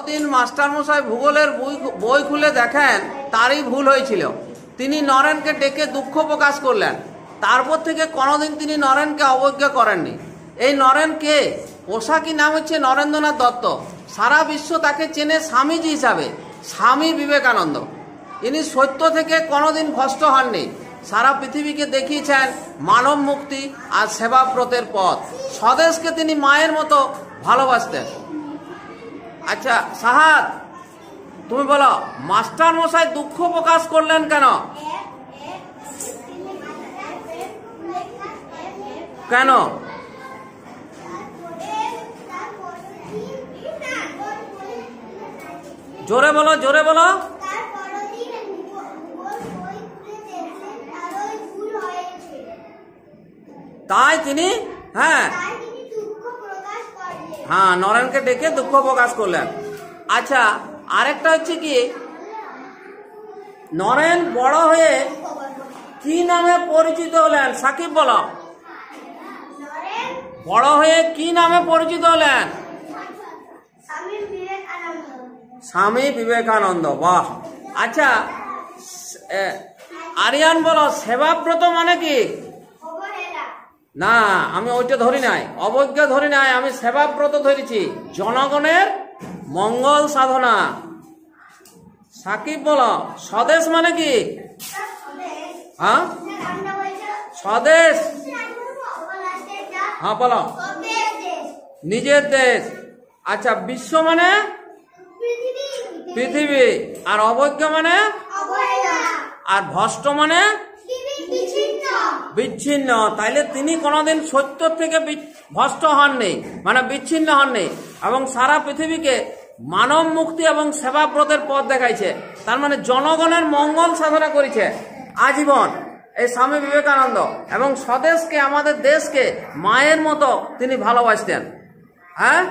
দিন মাস্টারমশাই ভূগোলের বই খুলে দেখেন তারই ভুল হয়েছিল। তিনি নরেনকে ডেকে দুঃখ প্রকাশ করলেন। তারপর থেকে কোনোদিন তিনি নরেনকে অবজ্ঞা করেননি। এই নরেন কে? পোশাকি নাম হচ্ছে নরেন্দ্রনাথ দত্ত। সারা বিশ্ব তাকে চেনে স্বামীজি হিসাবে, স্বামী বিবেকানন্দ। ইনি সত্য থেকে কোনোদিন ভ্রষ্ট হননি। সারা পৃথিবীকে দেখিয়েছেন মানব মুক্তি আর সেবাব্রতের পথ। স্বদেশকে তিনি মায়ের মতো ভালোবাসতেন। আচ্ছা সাহাদ, তুমি বলো মাস্টার মশাই দুঃখ প্রকাশ করলেন কেন? কেন? জোরে বলো, জোরে বলো। তাই তিনি হ্যাঁ নরেনকে ডেকে দুঃখ প্রকাশ করলেন। আচ্ছা আরেকটা হচ্ছে কি, নরেন বড় হয়ে কি নামে পরিচিত হলেন? সাকিব বলো, বড় হয়ে কি নামে পরিচিত হলেন? স্বামী বিবেকানন্দ। বাহ। আচ্ছা আরিয়ান বলো, সেবাব্রত মানে কি? না, আমি ওইটা ধরি নাই, অবজ্ঞা ধরি নাই, আমি সেবাব্রত ধরেছি, জনগণের মঙ্গল সাধনা। সাকিব বলো, স্বদেশ মানে কি? হ্যাঁ স্বদেশ, হ্যাঁ বলো, নিজের দেশ। আচ্ছা বিশ্ব মানে পৃথিবী, আর অবজ্ঞা মানে, আর ভ্রষ্ট মানে বিচ্ছিন্ন। তাইলে তিনি কোনোদিন সত্য থেকে ভ্রষ্ট হননি, মানে বিচ্ছিন্ন হননি, এবং সারা পৃথিবীকে মানব মুক্তি এবং সেবাব্রতের পথ দেখাইছে। তার মানে জনগণের মঙ্গল সাধনা করেছে আজীবন এই স্বামী বিবেকানন্দ, এবং স্বদেশকে, আমাদের দেশকে মায়ের মতো তিনি ভালোবাসতেন। হ্যাঁ